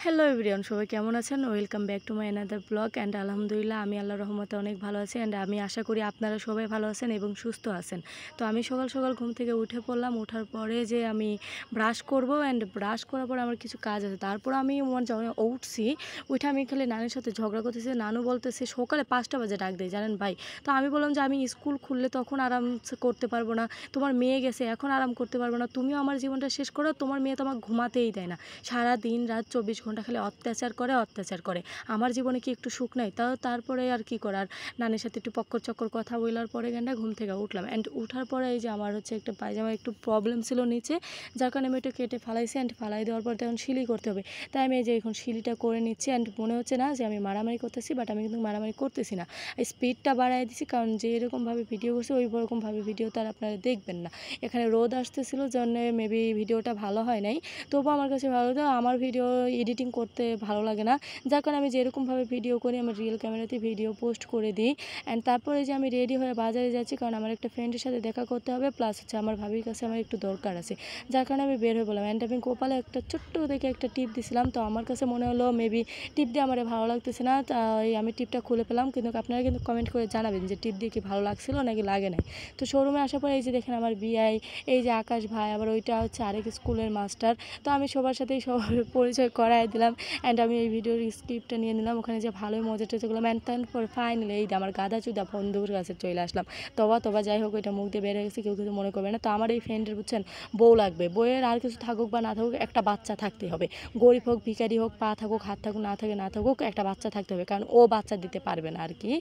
Hello everyone, সবাই কেমন আছেন? Welcome back to my another blog. And আলহামদুলিল্লাহ আমি আল্লাহর রহমতে অনেক ভালো আছি। অ্যান্ড আমি আশা করি আপনারা সবাই ভালো আছেন এবং সুস্থ আছেন। তো আমি সকাল সকাল ঘুম থেকে উঠে পড়লাম। ওঠার পরে যে আমি ব্রাশ করব, অ্যান্ড ব্রাশ করার পর আমার কিছু কাজ আছে। তারপর আমি যখন উঠছি, উঠে আমি খালি নানির সাথে ঝগড়া করতেছি। নানু বলতেছে সকালে 5টা বাজে ডাক দেয়, জানেন ভাই? তো আমি বললাম যে আমি স্কুল খুললে তখন আরাম করতে পারবো না, তোমার মেয়ে গেছে এখন আরাম করতে পারবো না, তুমিও আমার জীবনটা শেষ করো, তোমার মেয়ে তো আমার ঘুমাতেই দেয় না, সারা দিন রাত 24 ঘন্টা খালি অত্যাচার করে। আমার জীবনে কি একটু সুখ নাই? তারপরে আর কি করার, নানির সাথে একটু পক্কর চক্কর কথা বলার পরে গান্ডা ঘুম থেকে উঠলাম। অ্যান্ড উঠার পরে এই যে আমার একটা পায়জামার একটু প্রবলেম ছিল নিচে, যার কারণে আমি একটু কেটে ফালাইছি। অ্যান্ড ফালাই দেওয়ার পর এখন সিলি করতে হবে, তাই আমি এই যে এখন সিলিটা করে নিচ্ছি। অ্যান্ড মনে হচ্ছে না যে আমি মারামারি করতেছি, বাট আমি কিন্তু মারামারি করতেছি না, স্পিডটা বাড়াই দিচ্ছি, কারণ যে এরকমভাবে ভিডিও করছে ওই রকমভাবে ভিডিও তো আর আপনারা দেখবেন না। এখানে রোদ আসতেছিল জন্য মেবি ভিডিওটা ভালো হয় নাই, তবুও আমার কাছে ভালো লাগে। আমার ভিডিও এডিটিং করতে ভালো লাগে না, যার কারণে আমি যেরকমভাবে ভিডিও করি আমার রিয়েল ক্যামেরাতে ভিডিও পোস্ট করে দিই। অ্যান্ড তারপরে যে আমি রেডি হয়ে বাজারে যাচ্ছি, কারণ আমার একটা ফ্রেন্ডের সাথে দেখা করতে হবে, প্লাস আমার ভাবির কাছে আমার একটু দরকার আছে, যার কারণে আমি বের হয়ে বললাম। অ্যান্ড আমি গোপালে একটা ছোট্ট দেখে একটা টিপ দিছিলাম, তো আমার কাছে মনে হলো মেবি টিপ দিয়ে আমার ভালো লাগতেছে না, তাই আমি টিপটা খুলে পেলাম। কিন্তু আপনারা কিন্তু কমেন্ট করে জানাবেন যে টিপ দিয়ে কি ভালো লাগছিল নাকি লাগে নাই। তো শোরুমে আসার পরে এই যে দেখেন আমার বিআই, এই যে আকাশ ভাই, আবার ওইটা হচ্ছে আরেক স্কুলের মাস্টার। তো আমি সবার সাথেই সবার পরিচয় করাই দিলাম। অ্যান্ড আমি এই ভিডিওর স্ক্রিপ্টটা নিয়ে নিলাম, ওখানে যে ভালোই মজা টজা করলাম। অ্যান্ড তারপর ফাইনালি এই আমার গাদা চুদা বন্ধুর কাছে চলে আসলাম। তবা যাই হোক, এটা মুখ দিয়ে বের হয়ে গেছে, কেউ কিছু মনে করবে না। তো আমার এই ফ্রেন্ডের বুঝছেন বউ লাগবে, বউয়ের আর কিছু থাকুক বা না থাকুক একটা বাচ্চা থাকতেই হবে, গরিব হোক ভিখারি হোক, পা থাকুক হাত থাকুক না থাকুক একটা বাচ্চা থাকতে হবে, কারণ ও বাচ্চা দিতে পারবে না আর কি।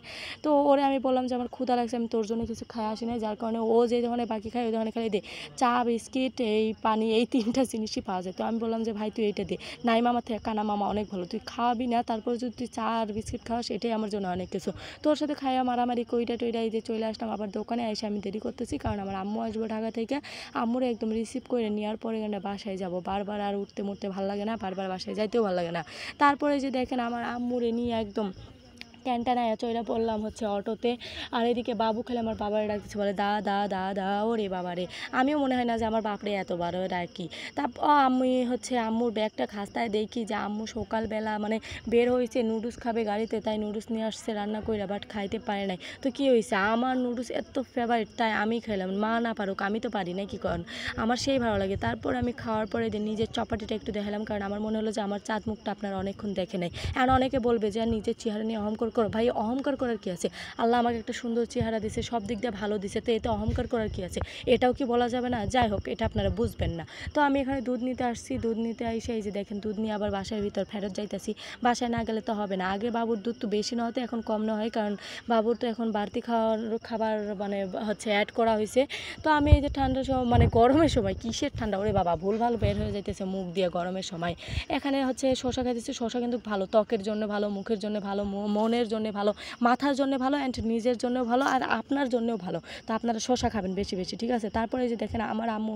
তো ওরে আমি বললাম যে আমার ক্ষুধা লাগছে, আমি তোর জন্য কিছু খাই আসি না, যার কারণে ও যে ধরনে বাকি খায় ওই ধরনের খালি দে, চা বিস্কিট এই পানি এই 3টা জিনিসই পাওয়া যায়। তো আমি বললাম যে ভাই তুই এইটা দে, নাই মামা থেকে কানা মামা অনেক ভালো, তুই খাওয়াবি না, তারপর যদি তুই চা আর বিস্কিট খাওয়াস এটাই আমার জন্য অনেক কিছু। তোর সাথে খাইয়া মারামারি কইটা টইটা এই যে চলে আসলাম আবার দোকানে এসে। আমি দেরি করতেছি কারণ আমার আম্মু আসবে ঢাকা থেকে, আম্মুরে একদম রিসিভ করে নেওয়ার পরে বাসায় যাব। বারবার আর উঠতে ভালো লাগে না, বারবার বাসায় যাইতেও ভালো লাগে না। তারপরে যে দেখেন আমার আম্মুরে নিয়ে একদম ক্যান্টানায় চইরা পড়লাম হচ্ছে অটোতে। আর এদিকে বাবু খেলে আমার বাবারে ডাকতেছে, বলে দা দা দা দা ওরে বাবারে। আমিও মনে হয় না যে আমার বাপরে এতবার ডাকি। তারপর আমি আম্মুর ব্যাগটা খাস্তায় দেখি যে আম্মু সকালবেলা বের হয়েছে নুডলস খাবে গাড়িতে, তাই নুডলস নিয়ে আসছে রান্না কইরা, বাট খাইতে পারে নাই। তো কী হয়েছে, আমার নুডলস এত ফেভারিট তাই আমি খাইলাম, মা না পারুক আমি তো পারি না, কি করেন, আমার সেই ভালো লাগে। তারপর আমি খাওয়ার পরে নিজের চপাটিটা একটু দেখালাম, কারণ আমার মনে হলো যে আমার চাঁদ মুখটা আপনারা অনেকক্ষণ দেখে নেই। আর অনেকে বলবে যে নিজের চেহারা নিয়ে অহংকার করো, ভাই অহংকার করার কি আছে? আল্লাহ আমাকে একটা সুন্দর চেহারা দিছে, সব দিক দিয়ে ভালো দিছে, তো এতে অহংকার করার কি আছে? এটাও কি বলা যাবে না? যাই হোক, এটা আপনারা বুঝবেন না। তো আমি এখানে দুধ নিতে আসছি, দুধ নিতে এসে এই যে দেখেন দুধ নিয়ে আবার বাসার ভিতর ফেরত যাইতেছি। বাসায় না গেলে তো হবে না, আগে বাবুর দুধ তো বেশি না হতে এখন কম না হয়, কারণ বাবুর তো এখন বাড়তি খাবার অ্যাড করা হয়েছে। তো আমি এই যে ঠান্ডার সময় গরমের সময়, কিসের ঠান্ডা ওরে বাবা, ভুলভাল বের হয়ে যাইতেছে মুখ দিয়ে গরমের সময়। এখানে শশা খাইতেছি, শশা কিন্তু ভালো, ত্বকের জন্য ভালো, মুখের জন্য ভালো, মনের জন্য ভালো, মাথার জন্য ভালো, অ্যান্ড নিজের জন্যও ভালো, আর আপনার জন্যও ভালো। তো আপনারা শশা খাবেন বেশি বেশি, ঠিক আছে? তারপরে যে দেখেন আমার আম্মু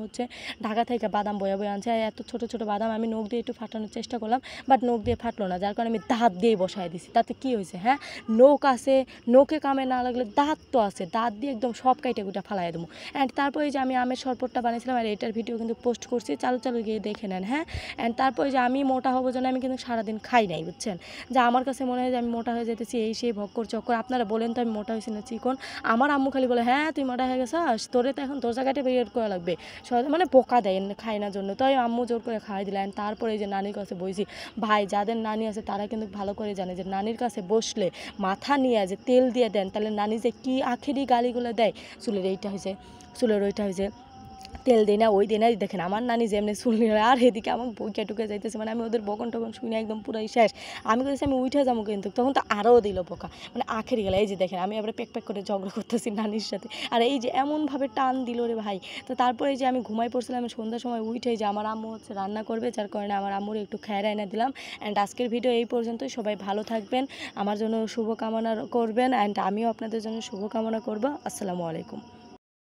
ঢাকা থেকে বাদাম বয়ে আনছে, এত ছোটো ছোটো বাদাম। আমি নখ দিয়ে একটু ফাটানোর চেষ্টা করলাম, বাট নখ দিয়ে ফাটলো না, যার কারণে আমি দাঁত দিয়েই বসায় দিছি। তাতে কি হয়েছে, হ্যাঁ, নখ আছে, নখে কামে না লাগলে দাঁত তো আছে, দাঁত দিয়ে একদম সব কাইটে কুইটা ফালাই দেবো। অ্যান্ড তারপরে যে আমি আমের শরবতটা বানিয়েছিলাম, আর এটার ভিডিও কিন্তু পোস্ট করছি, চালু গিয়ে দেখে নেন, হ্যাঁ। অ্যান্ড তারপরে যে আমি মোটা হবো যেন, আমি কিন্তু সারাদিন খাই নাই, বুঝছেন? যা আমার কাছে মনে হয় যে আমি মোটা হয়ে যেতেছি, এই সেই ভক্কর চক্কর। আপনারা বলেন তো আমি মোটা হয়েছি না চিকন? আমার আম্মু খালি বলে হ্যাঁ তুই মোটা হয়ে গেছিস, তোরে তো এখন তোর জায়গাটা বের করা লাগবে, বোকা দেয় খাই না জন্য। তাই আম্মু জোর করে খাওয়াই দিলেন। তারপরে যে নানির কাছে বইছি, ভাই যাদের নানি আছে তারা কিন্তু ভালো করে জানে যে নানির কাছে বসলে মাথা নিয়ে যে তেল দিয়ে দেন, তাহলে নানি যে কি আখেরি গালিগুলো দেয়, চুলের এইটা হয়েছে, চুলের ওইটা হয়েছে, তেল দিই না ওই দিই না। দেখেন আমার নানি যেমনি চুল নিয়ে, আর এদিকে আমার বইকে টুকে যাইতেছে, আমি ওদের বকন টকন শুনে একদম পুরাই শেষ। আমি বলছি আমি উঠে যাবো, কিন্তু তখন তো আরও দিল বোকা, আখেরি গেলে। এই যে দেখেন আমি আবার প্যাক করে ঝগড়া করতেছি নানির সাথে, আর এই যে এমনভাবে টান দিল রে ভাই। তো তারপরে যে আমি ঘুমাই পড়ছিলাম, সন্ধ্যার সময় উঠে যে আমার আম্মু রান্না করবে, যার কারণে আমার আম্মুর একটু খেয়ার এনে দিলাম। অ্যান্ড আজকের ভিডিও এই পর্যন্তই, সবাই ভালো থাকবেন, আমার জন্য শুভকামনা করবেন, অ্যান্ড আমিও আপনাদের জন্য শুভকামনা করবো। আসসালামু আলাইকুম।